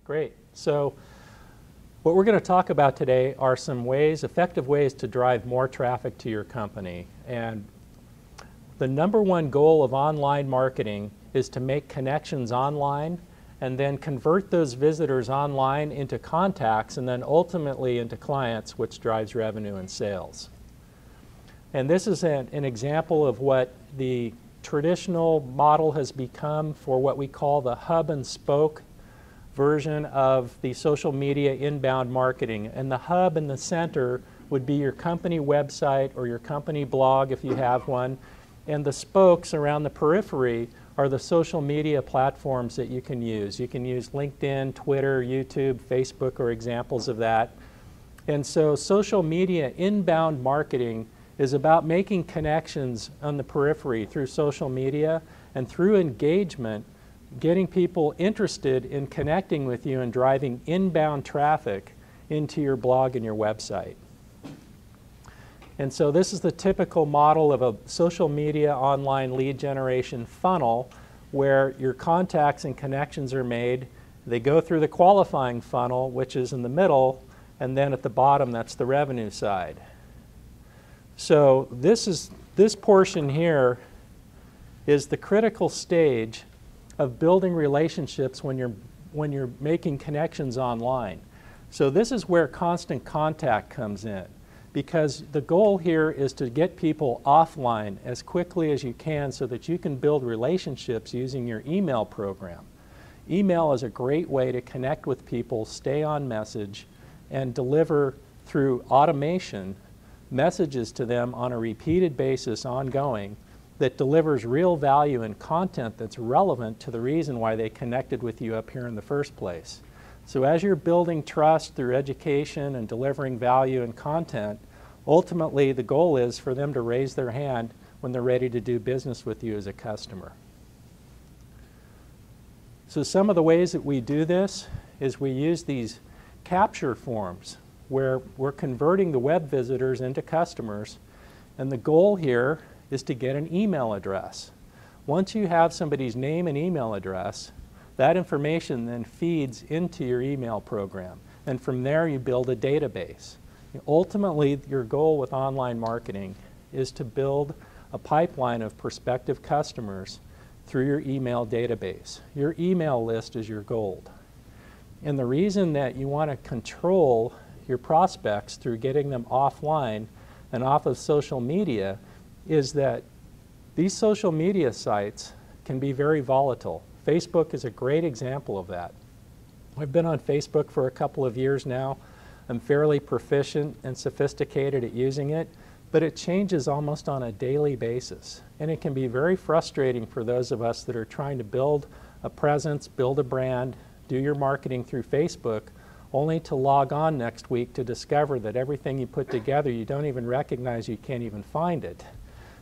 Great. So what we're going to talk about today are some ways, effective ways to drive more traffic to your company. And the number one goal of online marketing is to make connections online and then convert those visitors online into contacts and then ultimately into clients, which drives revenue and sales. And this is an example of what the traditional model has become for what we call the hub and spoke version of the social media inbound marketing. And the hub in the center would be your company website or your company blog if you have one. And the spokes around the periphery are the social media platforms that you can use. You can use LinkedIn, Twitter, YouTube, Facebook are examples of that. And so social media inbound marketing is about making connections on the periphery through social media and through engagement, getting people interested in connecting with you and driving inbound traffic into your blog and your website. And so this is the typical model of a social media online lead generation funnel where your contacts and connections are made. They go through the qualifying funnel, which is in the middle, and then at the bottom, that's the revenue side. So this portion here is the critical stage of building relationships when you're making connections online. So this is where constant contact comes in, because the goal here is to get people offline as quickly as you can so that you can build relationships using your email program. Email is a great way to connect with people, stay on message, and deliver through automation messages to them on a repeated basis, ongoing, that delivers real value and content that's relevant to the reason why they connected with you up here in the first place. So as you're building trust through education and delivering value and content, ultimately the goal is for them to raise their hand when they're ready to do business with you as a customer. So some of the ways that we do this is we use these capture forms where we're converting the web visitors into customers, and the goal here is to get an email address. Once you have somebody's name and email address, that information then feeds into your email program, and from there you build a database. Ultimately, your goal with online marketing is to build a pipeline of prospective customers through your email database. Your email list is your gold. And the reason that you want to control your prospects through getting them offline and off of social media is that these social media sites can be very volatile. Facebook is a great example of that. I've been on Facebook for a couple of years now. I'm fairly proficient and sophisticated at using it, but it changes almost on a daily basis. And it can be very frustrating for those of us that are trying to build a presence, build a brand, do your marketing through Facebook, only to log on next week to discover that everything you put together, you don't even recognize, you can't even find it.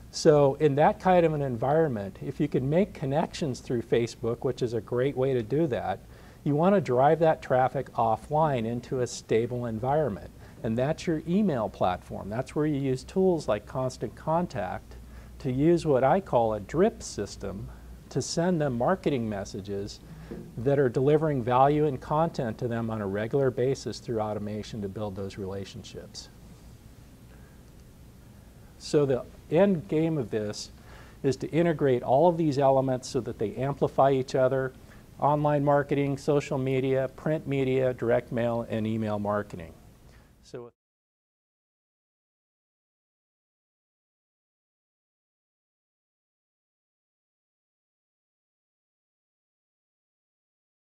So in that kind of an environment, if you can make connections through Facebook, which is a great way to do that, you want to drive that traffic offline into a stable environment. And that's your email platform. That's where you use tools like Constant Contact to use what I call a drip system to send them marketing messages that are delivering value and content to them on a regular basis through automation to build those relationships. So the end game of this is to integrate all of these elements so that they amplify each other: online marketing, social media, print media, direct mail, and email marketing. So